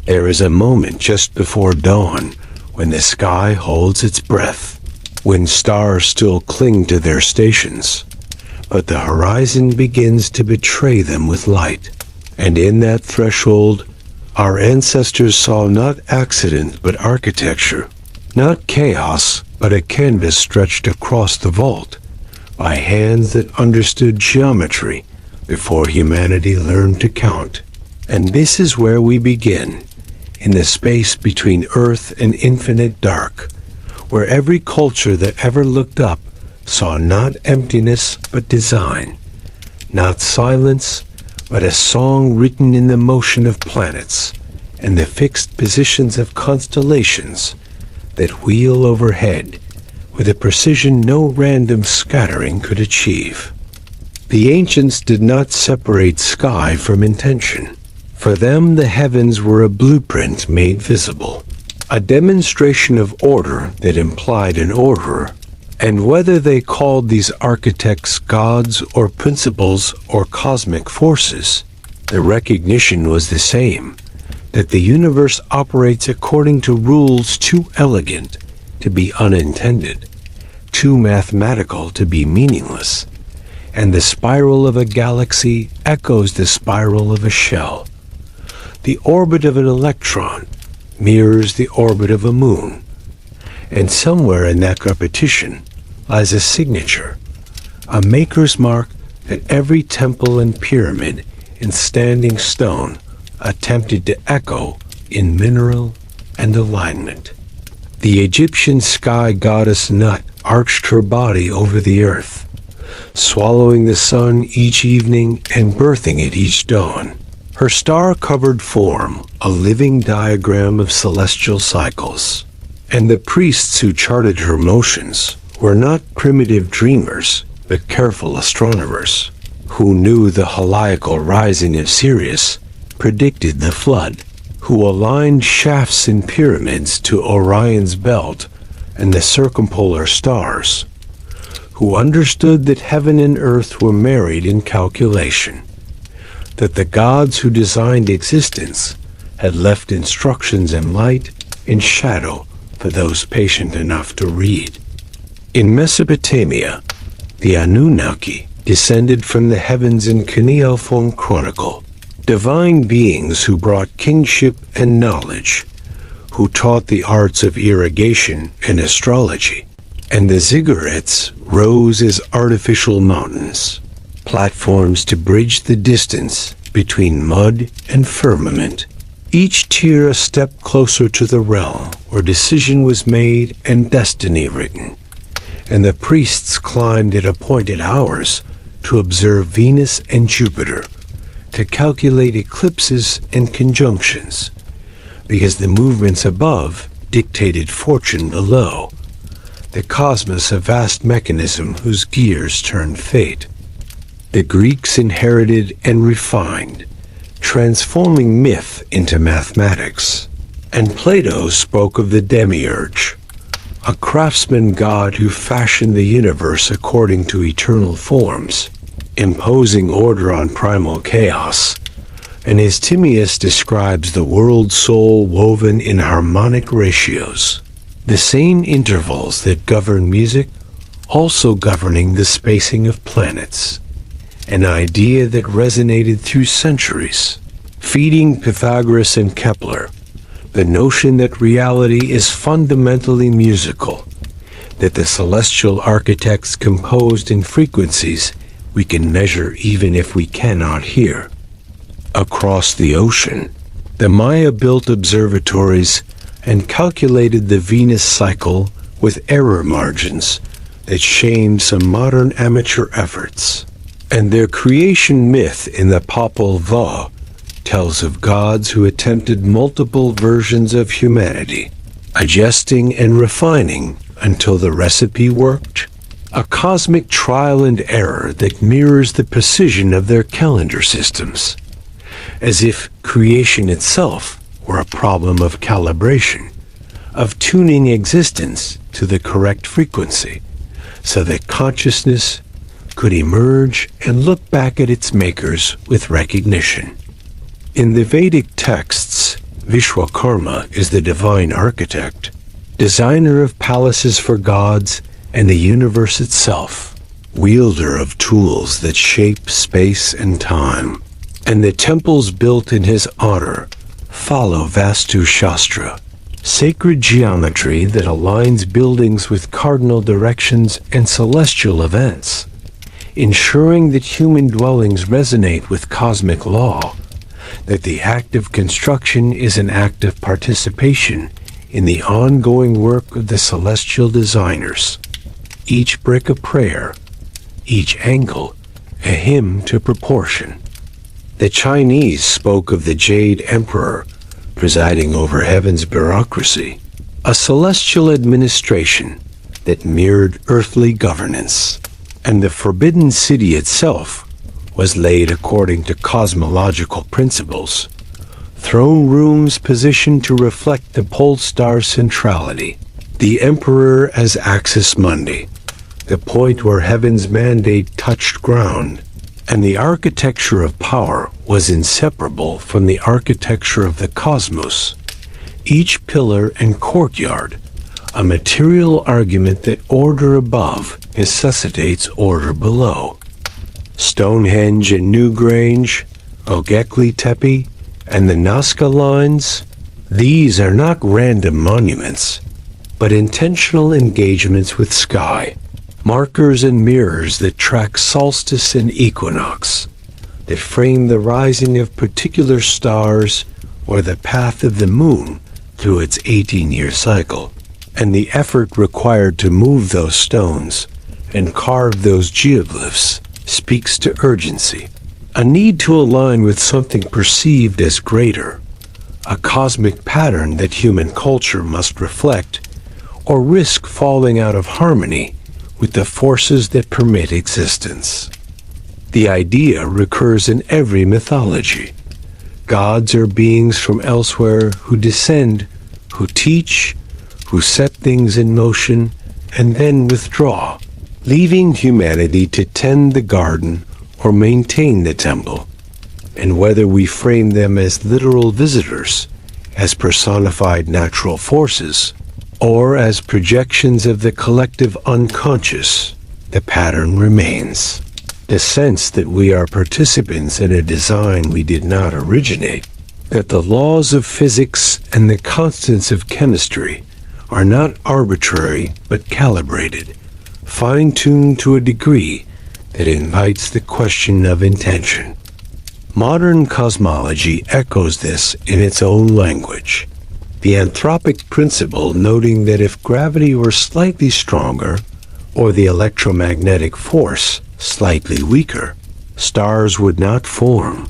There is a moment just before dawn when the sky holds its breath, when stars still cling to their stations, but the horizon begins to betray them with light. And in that threshold, our ancestors saw not accident but architecture, not chaos but a canvas stretched across the vault by hands that understood geometry before humanity learned to count. And this is where we begin, in the space between earth and infinite dark, where every culture that ever looked up saw not emptiness but design, not silence but a song written in the motion of planets and the fixed positions of constellations that wheel overhead with a precision no random scattering could achieve. The ancients did not separate sky from intention. For them, the heavens were a blueprint made visible, a demonstration of order that implied an orderer. And whether they called these architects gods or principles or cosmic forces, the recognition was the same, that the universe operates according to rules too elegant to be unintended, too mathematical to be meaningless, and the spiral of a galaxy echoes the spiral of a shell. The orbit of an electron mirrors the orbit of a moon, and somewhere in that repetition lies a signature, a maker's mark that every temple and pyramid in standing stone attempted to echo in mineral and alignment. The Egyptian sky goddess Nut arched her body over the earth, swallowing the sun each evening and birthing it each dawn. Her star-covered form, a living diagram of celestial cycles. And the priests who charted her motions were not primitive dreamers, but careful astronomers, who knew the heliacal rising of Sirius, predicted the flood, who aligned shafts in pyramids to Orion's belt and the circumpolar stars, who understood that heaven and earth were married in calculation, that the gods who designed existence had left instructions in light and shadow for those patient enough to read. In Mesopotamia, the Anunnaki descended from the heavens in Cuneiform Chronicle, divine beings who brought kingship and knowledge, who taught the arts of irrigation and astrology. And the ziggurats rose as artificial mountains, platforms to bridge the distance between mud and firmament, each tier a step closer to the realm where decision was made and destiny written. And the priests climbed at appointed hours to observe Venus and Jupiter, to calculate eclipses and conjunctions, because the movements above dictated fortune below, the cosmos a vast mechanism whose gears turned fate. The Greeks inherited and refined, transforming myth into mathematics. And Plato spoke of the demiurge, a craftsman god who fashioned the universe according to eternal forms, imposing order on primal chaos. And his Timaeus describes the world soul woven in harmonic ratios, the same intervals that govern music, also governing the spacing of planets, an idea that resonated through centuries, feeding Pythagoras and Kepler, the notion that reality is fundamentally musical, that the celestial architects composed in frequencies we can measure even if we cannot hear. Across the ocean, the Maya built observatories and calculated the Venus cycle with error margins that shamed some modern amateur efforts. And their creation myth in the Popol Vuh tells of gods who attempted multiple versions of humanity, adjusting and refining until the recipe worked. A cosmic trial and error that mirrors the precision of their calendar systems, as if creation itself were a problem of calibration, of tuning existence to the correct frequency, so that consciousness could emerge and look back at its makers with recognition. In the Vedic texts, Vishwakarma is the divine architect, designer of palaces for gods and the universe itself, wielder of tools that shape space and time. And the temples built in his honor follow Vastu Shastra, sacred geometry that aligns buildings with cardinal directions and celestial events, ensuring that human dwellings resonate with cosmic law, that the act of construction is an act of participation in the ongoing work of the celestial designers. Each brick a prayer, each angle a hymn to proportion. The Chinese spoke of the Jade Emperor presiding over heaven's bureaucracy, a celestial administration that mirrored earthly governance. And the Forbidden City itself was laid according to cosmological principles, throne rooms positioned to reflect the pole star's centrality, the Emperor as axis mundi, the point where heaven's mandate touched ground, and the architecture of power was inseparable from the architecture of the cosmos, each pillar and courtyard a material argument that order above necessitates order below. Stonehenge and Newgrange, Göbekli Tepe, and the Nazca Lines, these are not random monuments, but intentional engagements with sky, markers and mirrors that track solstice and equinox, that frame the rising of particular stars or the path of the moon through its 18-year cycle. And the effort required to move those stones and carve those geoglyphs speaks to urgency, a need to align with something perceived as greater, a cosmic pattern that human culture must reflect, or risk falling out of harmony with the forces that permit existence. The idea recurs in every mythology. Gods are beings from elsewhere who descend, who teach, who set things in motion and then withdraw, leaving humanity to tend the garden or maintain the temple. And whether we frame them as literal visitors, as personified natural forces, or as projections of the collective unconscious, the pattern remains. The sense that we are participants in a design we did not originate, that the laws of physics and the constants of chemistry are not arbitrary but calibrated, fine-tuned to a degree that invites the question of intention. Modern cosmology echoes this in its own language, the anthropic principle noting that if gravity were slightly stronger, or the electromagnetic force slightly weaker, stars would not form,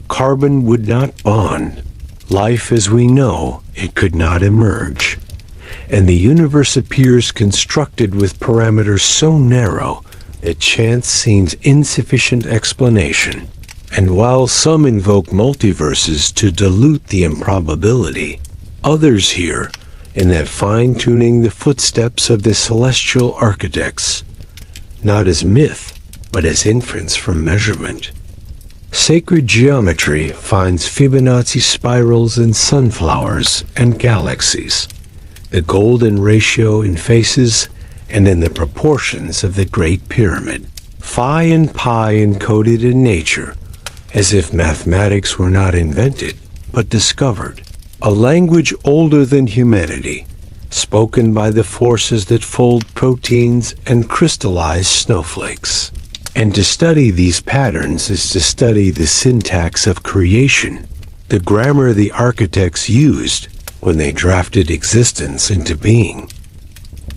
carbon would not bond, life as we know it could not emerge. And the universe appears constructed with parameters so narrow that chance seems insufficient explanation. And while some invoke multiverses to dilute the improbability, others hear in that fine-tuning the footsteps of the celestial architects, not as myth, but as inference from measurement. Sacred geometry finds Fibonacci spirals in sunflowers and galaxies, the golden ratio in faces and in the proportions of the Great Pyramid, phi and pi encoded in nature, as if mathematics were not invented, but discovered, a language older than humanity, spoken by the forces that fold proteins and crystallize snowflakes. And to study these patterns is to study the syntax of creation, the grammar the architects used when they drafted existence into being.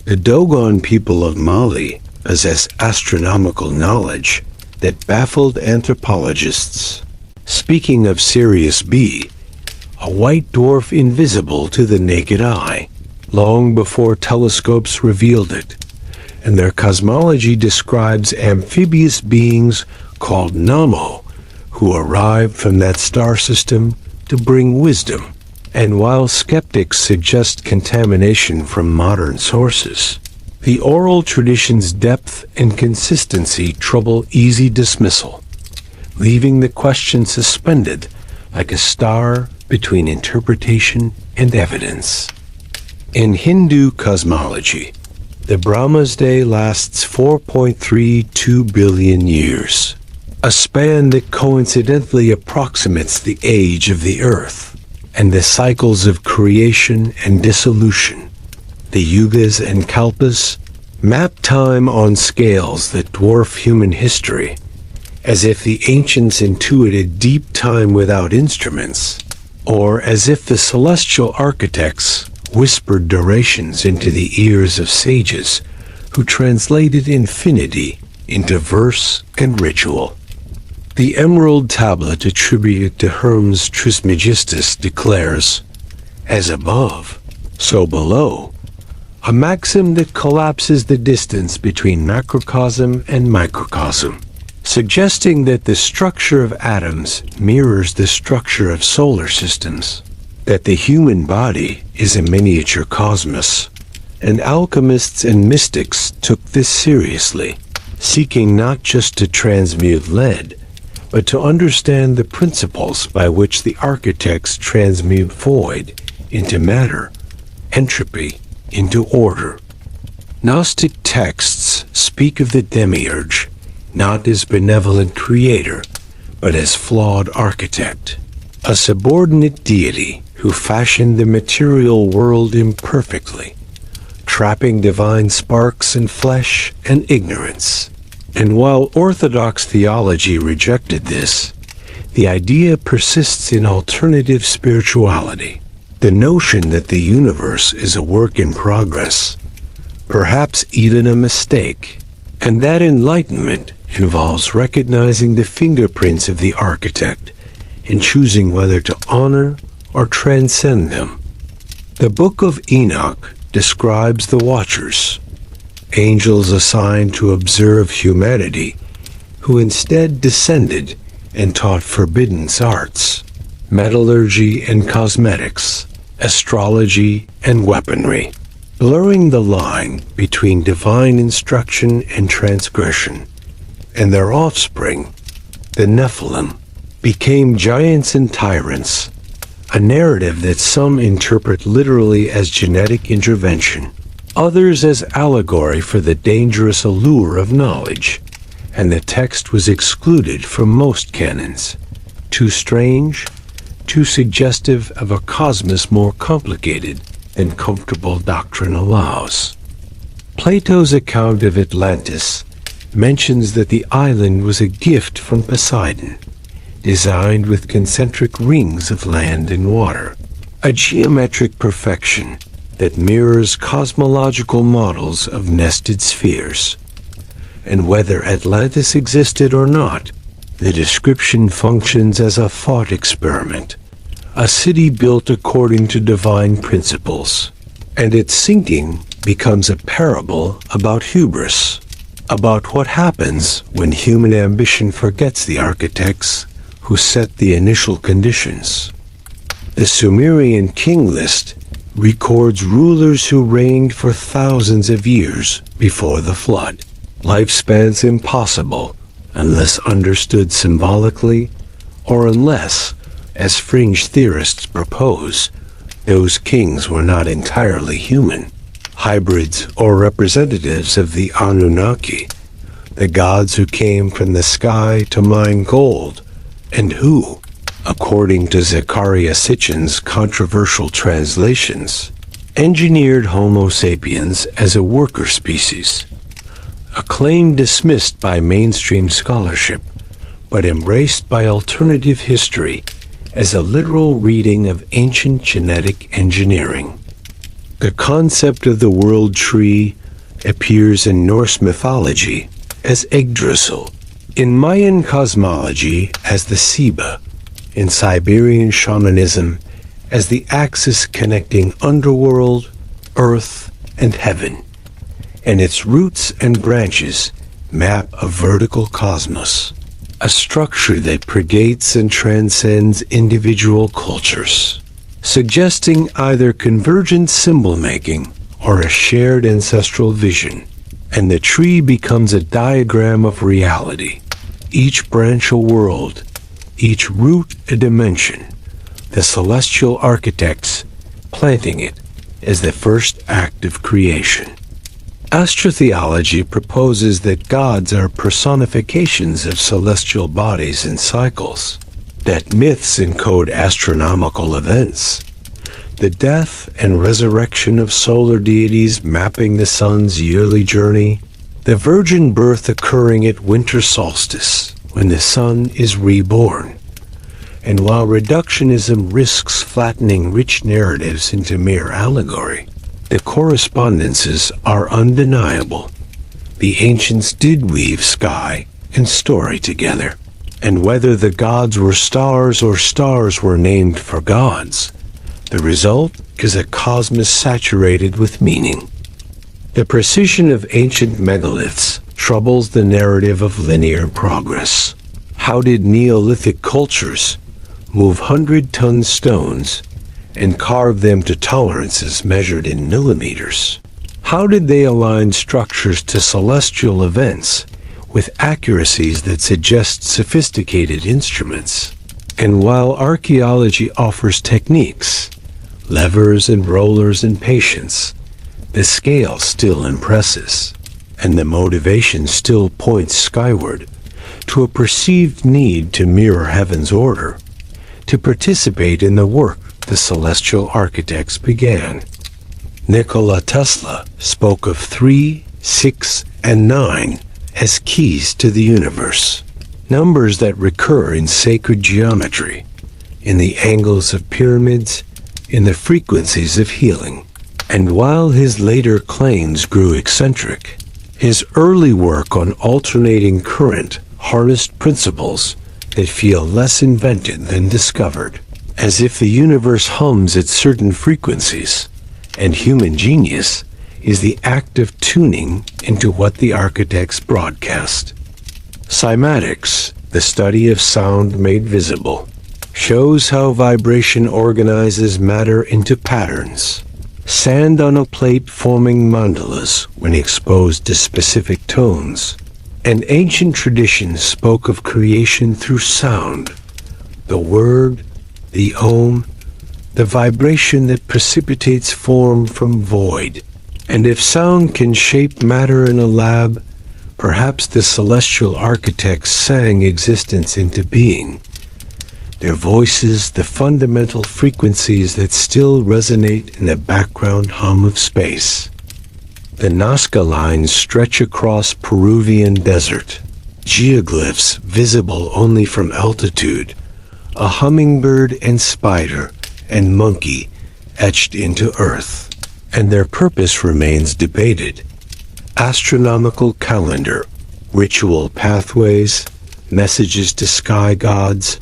The Dogon people of Mali possess astronomical knowledge that baffled anthropologists. Speaking of Sirius B, a white dwarf invisible to the naked eye, long before telescopes revealed it, and their cosmology describes amphibious beings called Namo, who arrived from that star system to bring wisdom. And while skeptics suggest contamination from modern sources, the oral tradition's depth and consistency trouble easy dismissal, leaving the question suspended like a star between interpretation and evidence. In Hindu cosmology, the Brahma's day lasts 4.32 billion years, a span that coincidentally approximates the age of the Earth and the cycles of creation and dissolution. The yugas and kalpas map time on scales that dwarf human history, as if the ancients intuited deep time without instruments, or as if the celestial architects whispered durations into the ears of sages who translated infinity into verse and ritual. The emerald tablet attributed to Hermes Trismegistus declares, "As above, so below," a maxim that collapses the distance between macrocosm and microcosm, suggesting that the structure of atoms mirrors the structure of solar systems, that the human body is a miniature cosmos, and alchemists and mystics took this seriously, seeking not just to transmute lead, but to understand the principles by which the architects transmute void into matter, entropy into order. Gnostic texts speak of the demiurge not as benevolent creator, but as flawed architect, a subordinate deity who fashioned the material world imperfectly, trapping divine sparks in flesh and ignorance. And while Orthodox theology rejected this, the idea persists in alternative spirituality, the notion that the universe is a work in progress, perhaps even a mistake, and that enlightenment involves recognizing the fingerprints of the architect and choosing whether to honor or transcend them. The Book of Enoch describes the Watchers, angels assigned to observe humanity, who instead descended and taught forbidden arts, metallurgy and cosmetics, astrology and weaponry, blurring the line between divine instruction and transgression. And their offspring, the Nephilim, became giants and tyrants, a narrative that some interpret literally as genetic intervention, others as allegory for the dangerous allure of knowledge, and the text was excluded from most canons. Too strange, too suggestive of a cosmos more complicated than comfortable doctrine allows. Plato's account of Atlantis mentions that the island was a gift from Poseidon, designed with concentric rings of land and water, a geometric perfection that mirrors cosmological models of nested spheres. And whether Atlantis existed or not, the description functions as a thought experiment, a city built according to divine principles, and its sinking becomes a parable about hubris, about what happens when human ambition forgets the architects who set the initial conditions. The Sumerian king list records rulers who reigned for thousands of years before the flood, lifespans impossible unless understood symbolically, or unless, as fringe theorists propose, those kings were not entirely human, hybrids or representatives of the Anunnaki, the gods who came from the sky to mine gold, and who, according to Zecharia Sitchin's controversial translations, engineered Homo sapiens as a worker species, a claim dismissed by mainstream scholarship, but embraced by alternative history as a literal reading of ancient genetic engineering. The concept of the world tree appears in Norse mythology as Yggdrasil, in Mayan cosmology as the Siba, in Siberian shamanism as the axis connecting underworld, earth, and heaven, and its roots and branches map a vertical cosmos, a structure that predates and transcends individual cultures, suggesting either convergent symbol-making or a shared ancestral vision, and the tree becomes a diagram of reality, each branch a world, each root a dimension, the celestial architects planting it as the first act of creation. Astrotheology proposes that gods are personifications of celestial bodies and cycles, that myths encode astronomical events, the death and resurrection of solar deities mapping the sun's yearly journey, the virgin birth occurring at winter solstice when the sun is reborn. And while reductionism risks flattening rich narratives into mere allegory, the correspondences are undeniable. The ancients did weave sky and story together, and whether the gods were stars or stars were named for gods, the result is a cosmos saturated with meaning. The precision of ancient megaliths troubles the narrative of linear progress. How did Neolithic cultures move 100-ton stones and carve them to tolerances measured in millimeters? How did they align structures to celestial events with accuracies that suggest sophisticated instruments? And while archaeology offers techniques, levers and rollers and patience, the scale still impresses, and the motivation still points skyward to a perceived need to mirror heaven's order, to participate in the work the celestial architects began. Nikola Tesla spoke of 3, 6, and 9 as keys to the universe, numbers that recur in sacred geometry, in the angles of pyramids, in the frequencies of healing. And while his later claims grew eccentric, his early work on alternating current harnessed principles that feel less invented than discovered, as if the universe hums at certain frequencies, and human genius is the act of tuning into what the architects broadcast. Cymatics, the study of sound made visible, shows how vibration organizes matter into patterns. Sand on a plate forming mandalas when exposed to specific tones. And ancient traditions spoke of creation through sound, the word, the om, the vibration that precipitates form from void. And if sound can shape matter in a lab, perhaps the celestial architects sang existence into being. Their voices, the fundamental frequencies that still resonate in the background hum of space. The Nazca lines stretch across Peruvian desert, geoglyphs visible only from altitude, a hummingbird and spider and monkey etched into earth, and their purpose remains debated. Astronomical calendar, ritual pathways, messages to sky gods,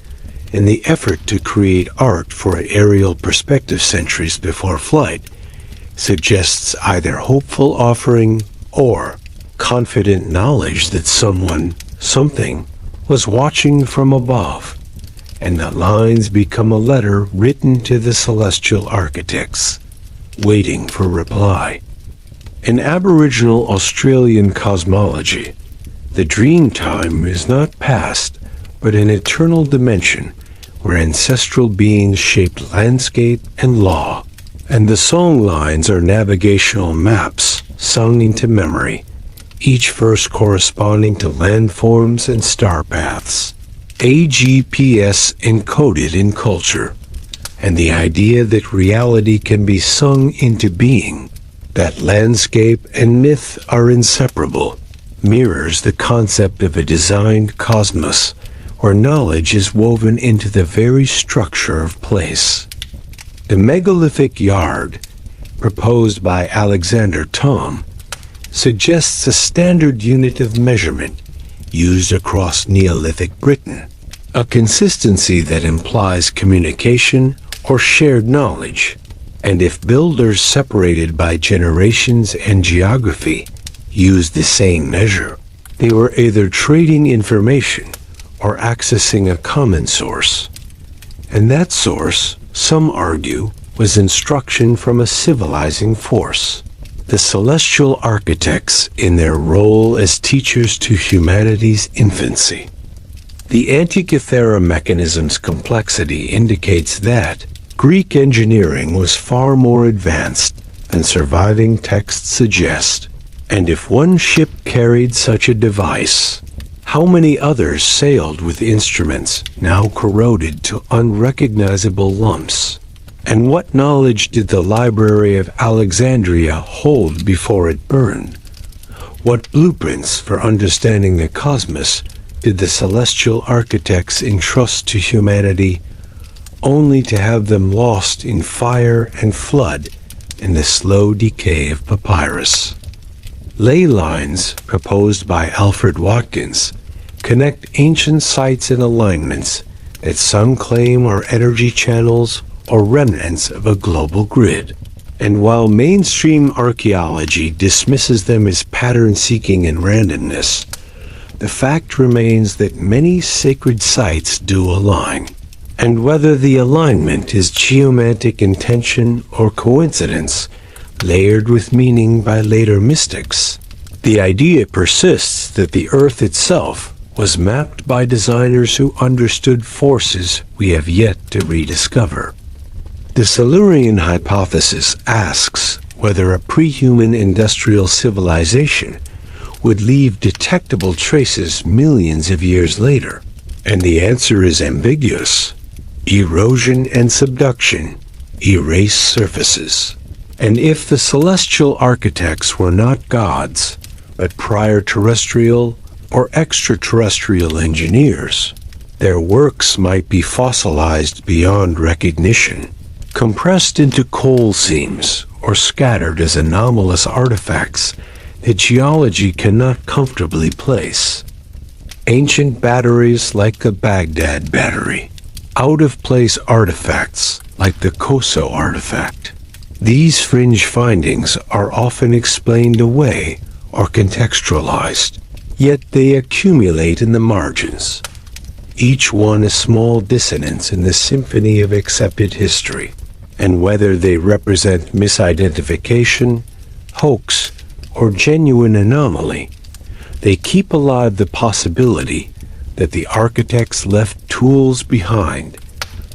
and the effort to create art for aerial perspective centuries before flight suggests either hopeful offering or confident knowledge that someone, something, was watching from above, and the lines become a letter written to the celestial architects, waiting for reply. In Aboriginal Australian cosmology, the dream time is not past, but an eternal dimension where ancestral beings shaped landscape and law, and the song lines are navigational maps sung into memory, each verse corresponding to landforms and star paths. A GPS encoded in culture, and the idea that reality can be sung into being, that landscape and myth are inseparable, mirrors the concept of a designed cosmos where knowledge is woven into the very structure of place. The megalithic yard, proposed by Alexander Thom, suggests a standard unit of measurement used across Neolithic Britain, a consistency that implies communication or shared knowledge. And if builders separated by generations and geography used the same measure, they were either trading information or accessing a common source. And that source, some argue, was instruction from a civilizing force. The celestial architects in their role as teachers to humanity's infancy. The Antikythera mechanism's complexity indicates that Greek engineering was far more advanced than surviving texts suggest. And if one ship carried such a device, how many others sailed with instruments now corroded to unrecognizable lumps? And what knowledge did the Library of Alexandria hold before it burned? What blueprints for understanding the cosmos did the celestial architects entrust to humanity, only to have them lost in fire and flood in the slow decay of papyrus? Ley lines, proposed by Alfred Watkins, connect ancient sites and alignments that some claim are energy channels or remnants of a global grid. And while mainstream archaeology dismisses them as pattern-seeking and randomness, the fact remains that many sacred sites do align. And whether the alignment is geomantic intention or coincidence, layered with meaning by later mystics, the idea persists that the Earth itself was mapped by designers who understood forces we have yet to rediscover. The Silurian hypothesis asks whether a pre-human industrial civilization would leave detectable traces millions of years later, and the answer is ambiguous. Erosion and subduction erase surfaces. And if the celestial architects were not gods, but prior terrestrial or extraterrestrial engineers, their works might be fossilized beyond recognition, compressed into coal seams, or scattered as anomalous artifacts that geology cannot comfortably place. Ancient batteries like the Baghdad battery, out-of-place artifacts like the Koso artifact. These fringe findings are often explained away or contextualized, yet they accumulate in the margins, each one a small dissonance in the symphony of accepted history. And whether they represent misidentification, hoax, or genuine anomaly, they keep alive the possibility that the architects left tools behind,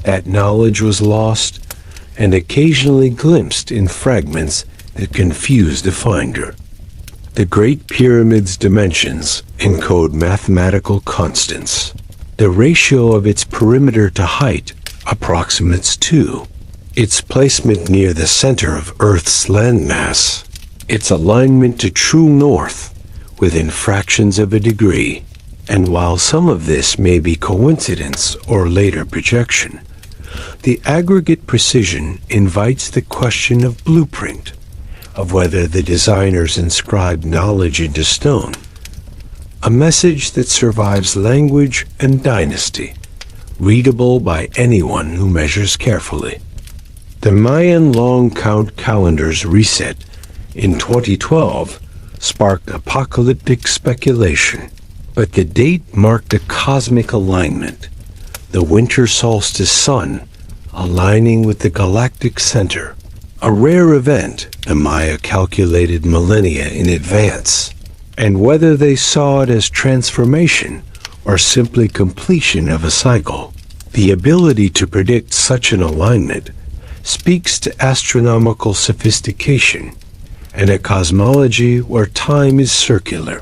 that knowledge was lost, and occasionally glimpsed in fragments that confuse the finder. The Great Pyramid's dimensions encode mathematical constants. The ratio of its perimeter to height approximates 2. Its placement near the center of Earth's landmass, its alignment to true north within fractions of a degree. And while some of this may be coincidence or later projection, the aggregate precision invites the question of blueprint, of whether the designers inscribed knowledge into stone, a message that survives language and dynasty, readable by anyone who measures carefully. The Mayan long count calendar's reset in 2012 sparked apocalyptic speculation, but the date marked a cosmic alignment, the winter solstice sun aligning with the galactic center, a rare event the Maya calculated millennia in advance. And whether they saw it as transformation or simply completion of a cycle, the ability to predict such an alignment speaks to astronomical sophistication and a cosmology where time is circular,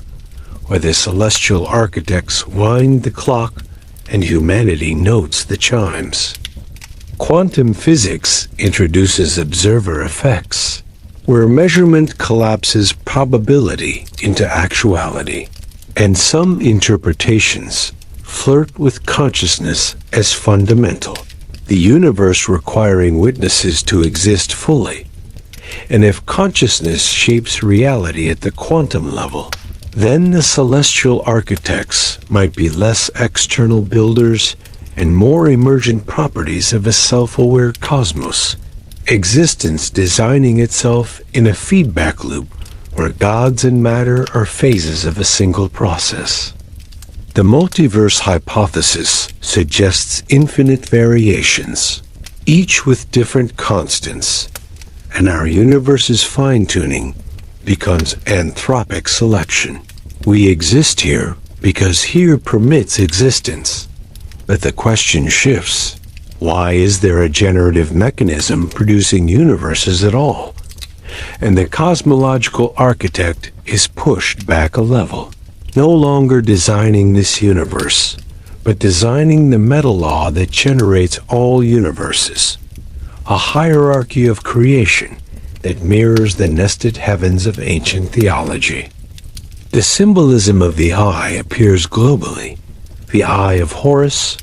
where the celestial architects wind the clock and humanity notes the chimes. Quantum physics introduces observer effects, where measurement collapses probability into actuality, and some interpretations flirt with consciousness as fundamental, the universe requiring witnesses to exist fully. And if consciousness shapes reality at the quantum level, then the celestial architects might be less external builders and more emergent properties of a self-aware cosmos, existence designing itself in a feedback loop where gods and matter are phases of a single process. The multiverse hypothesis suggests infinite variations, each with different constants, and our universe's fine-tuning becomes anthropic selection. We exist here because here permits existence. But the question shifts. Why is there a generative mechanism producing universes at all? And the cosmological architect is pushed back a level, no longer designing this universe, but designing the meta law that generates all universes, a hierarchy of creation that mirrors the nested heavens of ancient theology. The symbolism of the eye appears globally: the eye of Horus,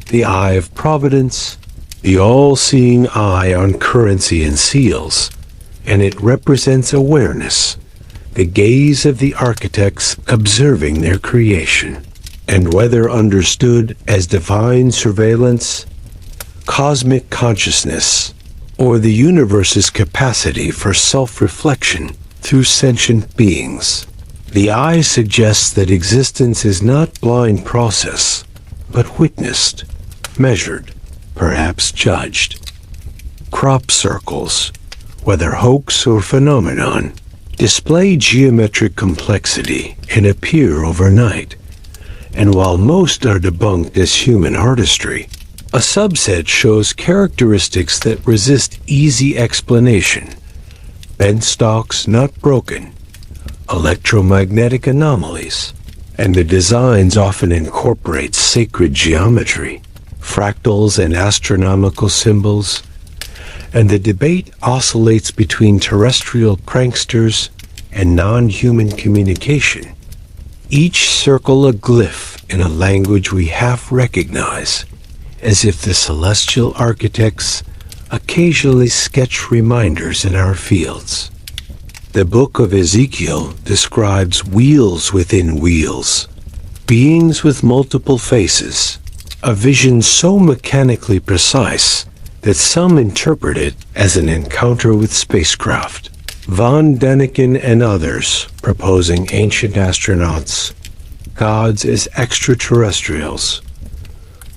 the eye of Providence, the all-seeing eye on currency and seals, and it represents awareness, the gaze of the architects observing their creation. And whether understood as divine surveillance, cosmic consciousness, or the universe's capacity for self-reflection through sentient beings, the eye suggests that existence is not blind process, but witnessed, measured, perhaps judged. Crop circles, whether hoax or phenomenon, display geometric complexity and appear overnight. And while most are debunked as human artistry, a subset shows characteristics that resist easy explanation: bent stalks not broken, electromagnetic anomalies, and the designs often incorporate sacred geometry, fractals and astronomical symbols, and the debate oscillates between terrestrial pranksters and non-human communication, each circle a glyph in a language we half recognize, as if the celestial architects occasionally sketch reminders in our fields. The book of Ezekiel describes wheels within wheels, beings with multiple faces, a vision so mechanically precise that some interpret it as an encounter with spacecraft. Von Däniken and others proposing ancient astronauts, gods as extraterrestrials.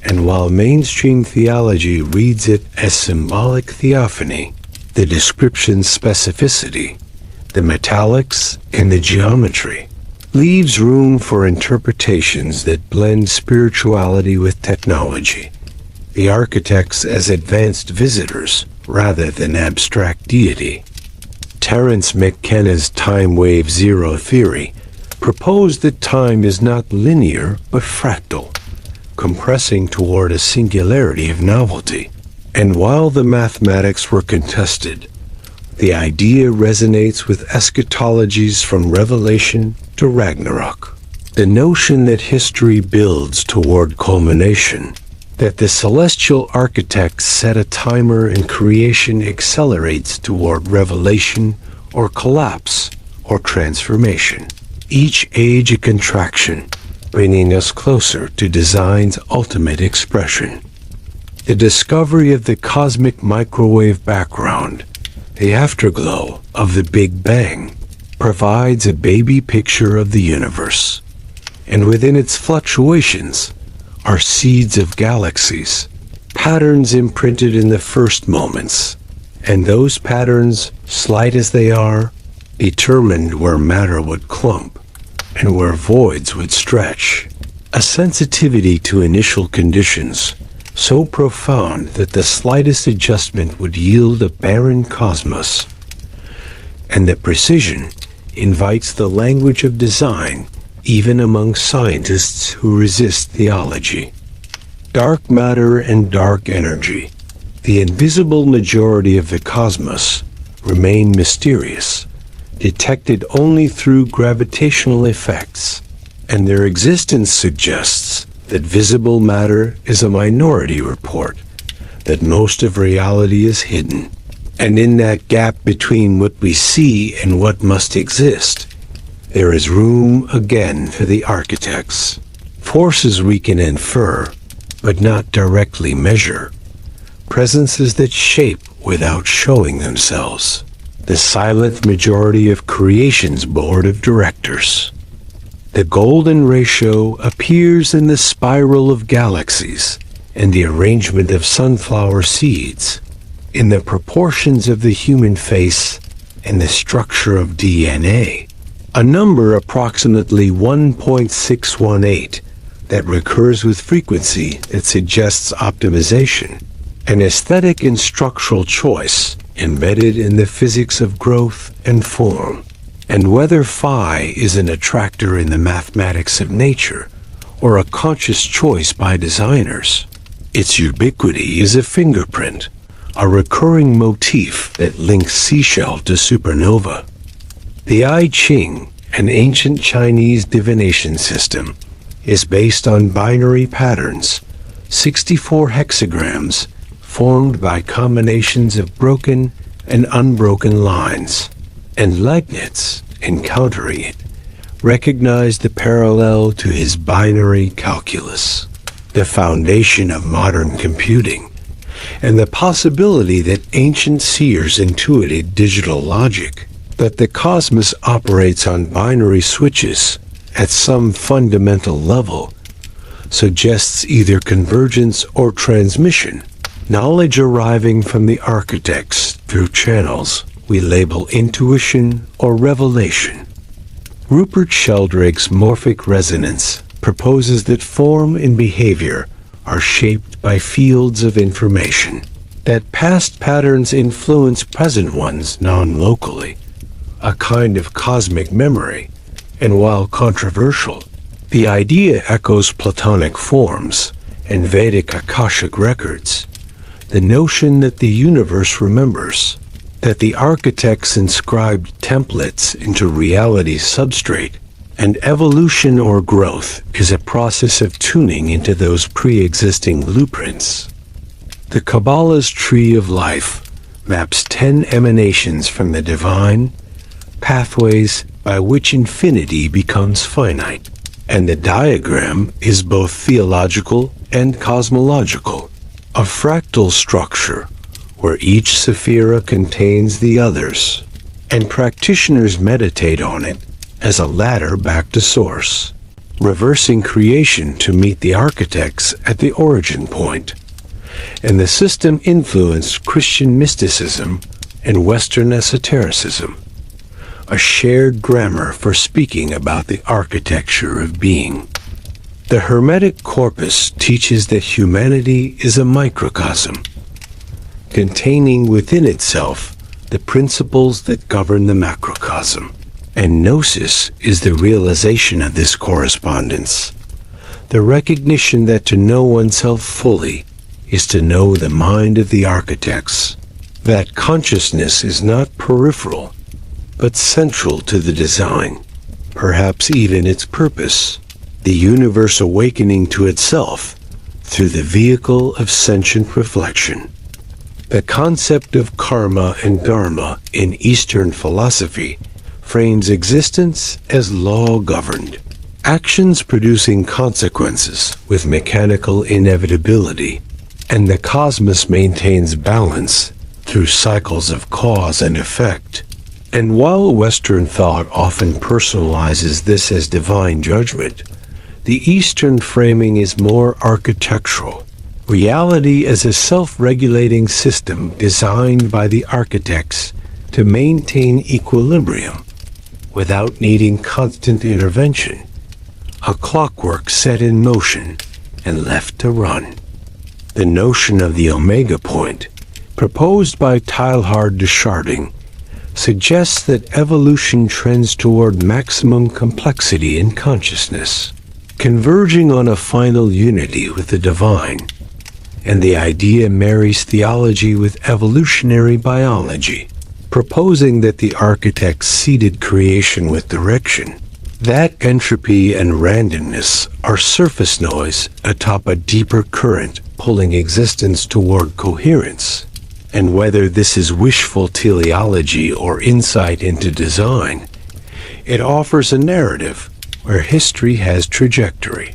And while mainstream theology reads it as symbolic theophany, the description's specificity, the metallics and the geometry, leaves room for interpretations that blend spirituality with technology, the architects as advanced visitors rather than abstract deity. Terence McKenna's time wave zero theory proposed that time is not linear but fractal, compressing toward a singularity of novelty. And while the mathematics were contested, the idea resonates with eschatologies from Revelation to Ragnarok. The notion that history builds toward culmination, that the celestial architects set a timer and creation accelerates toward revelation or collapse or transformation. Each age a contraction, bringing us closer to design's ultimate expression. The discovery of the cosmic microwave background, the afterglow of the Big Bang, provides a baby picture of the universe. And within its fluctuations are seeds of galaxies, patterns imprinted in the first moments. And those patterns, slight as they are, determined where matter would clump and where voids would stretch. A sensitivity to initial conditions so profound that the slightest adjustment would yield a barren cosmos. And the precision invites the language of design even among scientists who resist theology. Dark matter and dark energy, the invisible majority of the cosmos, remain mysterious, detected only through gravitational effects, and their existence suggests that visible matter is a minority report, that most of reality is hidden. And in that gap between what we see and what must exist, there is room again for the architects, forces we can infer, but not directly measure, presences that shape without showing themselves, the silent majority of creation's board of directors. The golden ratio appears in the spiral of galaxies and the arrangement of sunflower seeds, in the proportions of the human face and the structure of DNA. a number approximately 1.618 that recurs with frequency that suggests optimization, an aesthetic and structural choice embedded in the physics of growth and form. And whether phi is an attractor in the mathematics of nature or a conscious choice by designers, its ubiquity is a fingerprint, a recurring motif that links seashell to supernova. The I Ching, an ancient Chinese divination system, is based on binary patterns, 64 hexagrams, formed by combinations of broken and unbroken lines, and Leibniz, encountering it, recognized the parallel to his binary calculus, the foundation of modern computing, and the possibility that ancient seers intuited digital logic, that the cosmos operates on binary switches at some fundamental level, suggests either convergence or transmission, knowledge arriving from the architects through channels we label intuition or revelation. Rupert Sheldrake's morphic resonance proposes that form and behavior are shaped by fields of information, that past patterns influence present ones non-locally, a kind of cosmic memory, and while controversial, the idea echoes Platonic forms and Vedic Akashic records, the notion that the universe remembers, that the architects inscribed templates into reality's substrate, and evolution or growth is a process of tuning into those pre-existing blueprints. The Kabbalah's tree of life maps 10 emanations from the divine, pathways by which infinity becomes finite, and the diagram is both theological and cosmological, a fractal structure where each sephira contains the others, and practitioners meditate on it as a ladder back to source, reversing creation to meet the architects at the origin point. And the system influenced Christian mysticism and Western esotericism, a shared grammar for speaking about the architecture of being. The Hermetic corpus teaches that humanity is a microcosm, containing within itself the principles that govern the macrocosm, and gnosis is the realization of this correspondence, the recognition that to know oneself fully is to know the mind of the architects, that consciousness is not peripheral, but central to the design, perhaps even its purpose, the universe awakening to itself through the vehicle of sentient reflection. The concept of karma and dharma in Eastern philosophy frames existence as law-governed, actions producing consequences with mechanical inevitability, and the cosmos maintains balance through cycles of cause and effect. And while Western thought often personalizes this as divine judgment, the Eastern framing is more architectural, reality as a self-regulating system designed by the architects to maintain equilibrium without needing constant intervention, a clockwork set in motion and left to run. The notion of the omega point, proposed by Teilhard de Chardin, suggests that evolution trends toward maximum complexity in consciousness, converging on a final unity with the divine, and the idea marries theology with evolutionary biology, proposing that the architects seeded creation with direction, that entropy and randomness are surface noise atop a deeper current pulling existence toward coherence, and whether this is wishful teleology or insight into design, it offers a narrative where history has trajectory,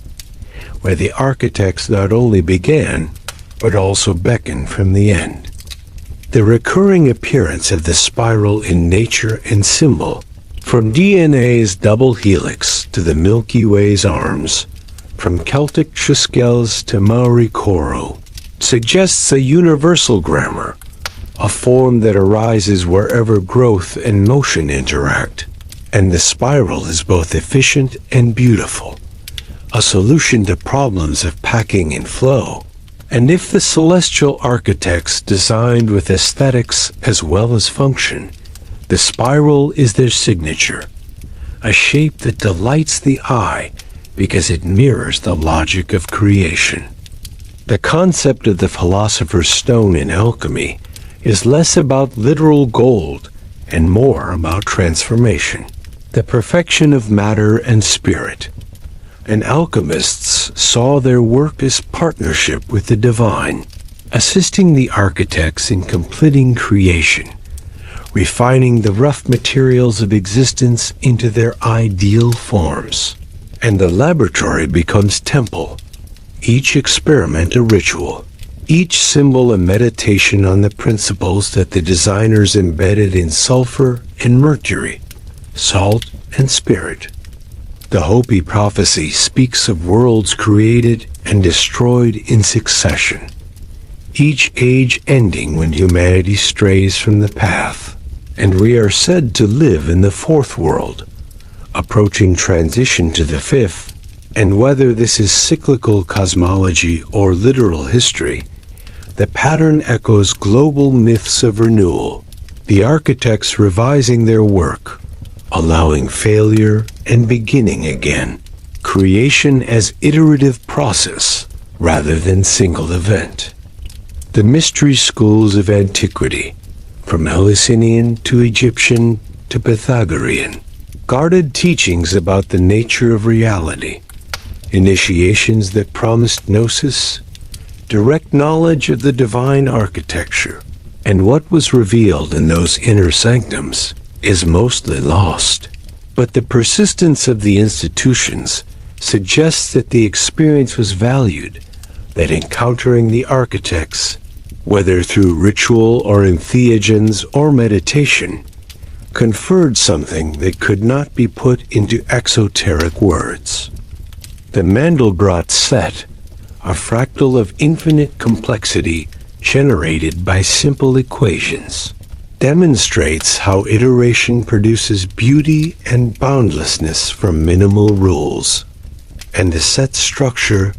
where the architects not only began, but also beckon from the end. The recurring appearance of the spiral in nature and symbol, from DNA's double helix to the Milky Way's arms, from Celtic Triskells to Maori Koro, suggests a universal grammar, a form that arises wherever growth and motion interact, and the spiral is both efficient and beautiful, a solution to problems of packing and flow. And if the celestial architects designed with aesthetics as well as function, the spiral is their signature, a shape that delights the eye because it mirrors the logic of creation. The concept of the philosopher's stone in alchemy is less about literal gold and more about transformation, the perfection of matter and spirit. And alchemists saw their work as partnership with the divine, assisting the architects in completing creation, refining the rough materials of existence into their ideal forms. And the laboratory becomes temple, each experiment a ritual, each symbol a meditation on the principles that the designers embedded in sulfur and mercury, salt and spirit. The Hopi prophecy speaks of worlds created and destroyed in succession, each age ending when humanity strays from the path. And we are said to live in the fourth world, approaching transition to the fifth. And whether this is cyclical cosmology or literal history, the pattern echoes global myths of renewal, the architects revising their work, allowing failure and beginning again, creation as iterative process rather than single event. The mystery schools of antiquity, from Eleusinian to Egyptian to Pythagorean, guarded teachings about the nature of reality, initiations that promised gnosis, direct knowledge of the divine architecture, and what was revealed in those inner sanctums is mostly lost. But the persistence of the institutions suggests that the experience was valued, that encountering the architects, whether through ritual or in theogens or meditation, conferred something that could not be put into exoteric words. The Mandelbrot set, a fractal of infinite complexity generated by simple equations, demonstrates how iteration produces beauty and boundlessness from minimal rules, and the set structure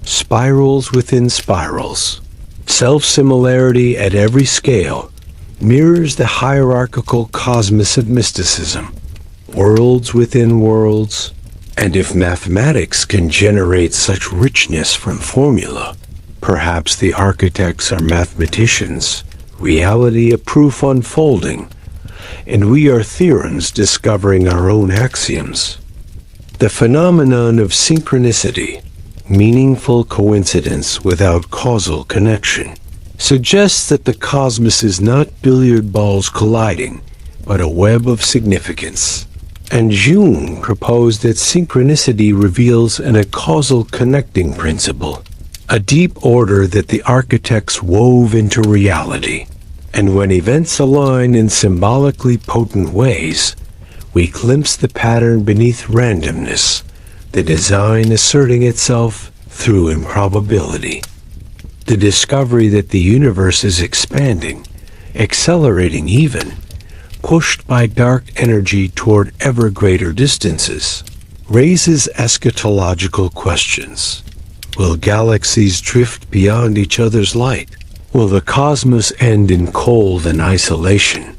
spirals within spirals. Self-similarity at every scale mirrors the hierarchical cosmos of mysticism, worlds within worlds. And if mathematics can generate such richness from formula, perhaps the architects are mathematicians, reality a proof unfolding, and we are theorems discovering our own axioms. The phenomenon of synchronicity, meaningful coincidence without causal connection, suggests that the cosmos is not billiard balls colliding, but a web of significance. And Jung proposed that synchronicity reveals an acausal connecting principle, a deep order that the architects wove into reality. And when events align in symbolically potent ways, we glimpse the pattern beneath randomness, the design asserting itself through improbability. The discovery that the universe is expanding, accelerating even, pushed by dark energy toward ever greater distances, raises eschatological questions. Will galaxies drift beyond each other's light? Will the cosmos end in cold and isolation?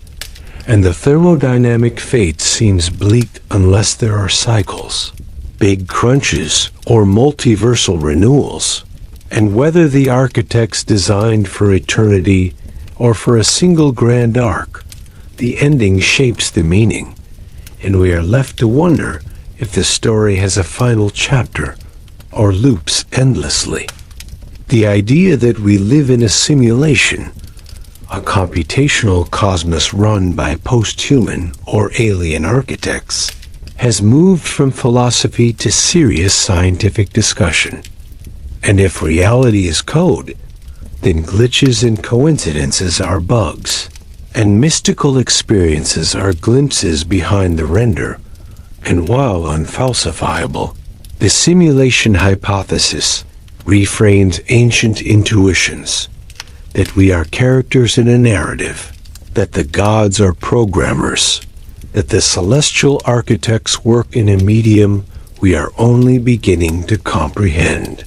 And the thermodynamic fate seems bleak unless there are cycles, big crunches, or multiversal renewals. And whether the architects designed for eternity or for a single grand arc, the ending shapes the meaning, and we are left to wonder if the story has a final chapter or loops endlessly. The idea that we live in a simulation, a computational cosmos run by post-human or alien architects, has moved from philosophy to serious scientific discussion. And if reality is code, then glitches and coincidences are bugs, and mystical experiences are glimpses behind the render. And while unfalsifiable, the simulation hypothesis reframes ancient intuitions, that we are characters in a narrative, that the gods are programmers, that the celestial architects work in a medium we are only beginning to comprehend.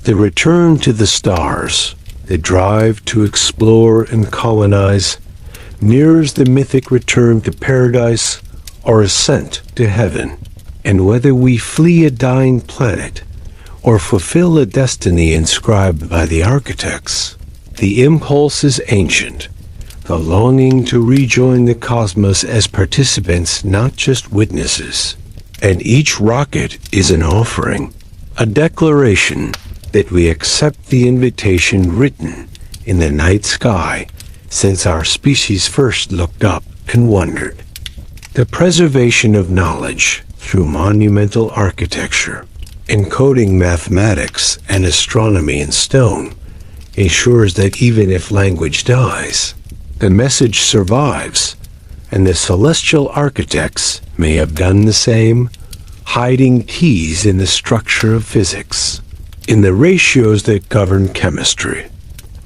The return to the stars, the drive to explore and colonize, mirrors the mythic return to paradise or ascent to heaven. And whether we flee a dying planet or fulfill a destiny inscribed by the architects, the impulse is ancient, the longing to rejoin the cosmos as participants, not just witnesses. And each rocket is an offering, a declaration that we accept the invitation written in the night sky since our species first looked up and wondered. The preservation of knowledge through monumental architecture, encoding mathematics and astronomy in stone, ensures that even if language dies, the message survives, and the celestial architects may have done the same, hiding keys in the structure of physics, in the ratios that govern chemistry,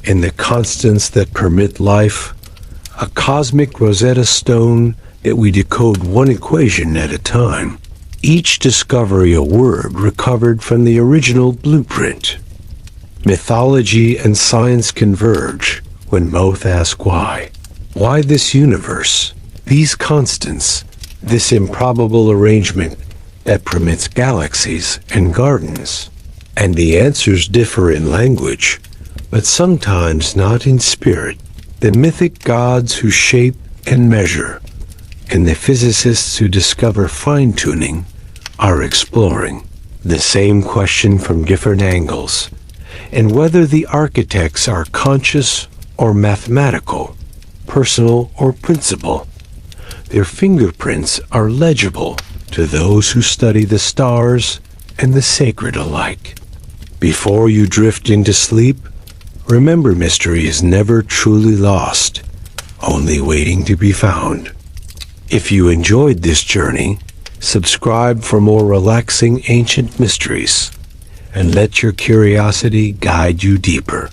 in the constants that permit life, a cosmic Rosetta Stone that we decode one equation at a time, each discovery a word recovered from the original blueprint. Mythology and science converge when both ask why. Why this universe, these constants, this improbable arrangement that permits galaxies and gardens? And the answers differ in language, but sometimes not in spirit. The mythic gods who shape and measure, and the physicists who discover fine-tuning, are exploring the same question from different angles. And whether the architects are conscious or mathematical, personal or principle, their fingerprints are legible to those who study the stars and the sacred alike. Before you drift into sleep, remember mystery is never truly lost, only waiting to be found. If you enjoyed this journey, subscribe for more relaxing ancient mysteries, and let your curiosity guide you deeper.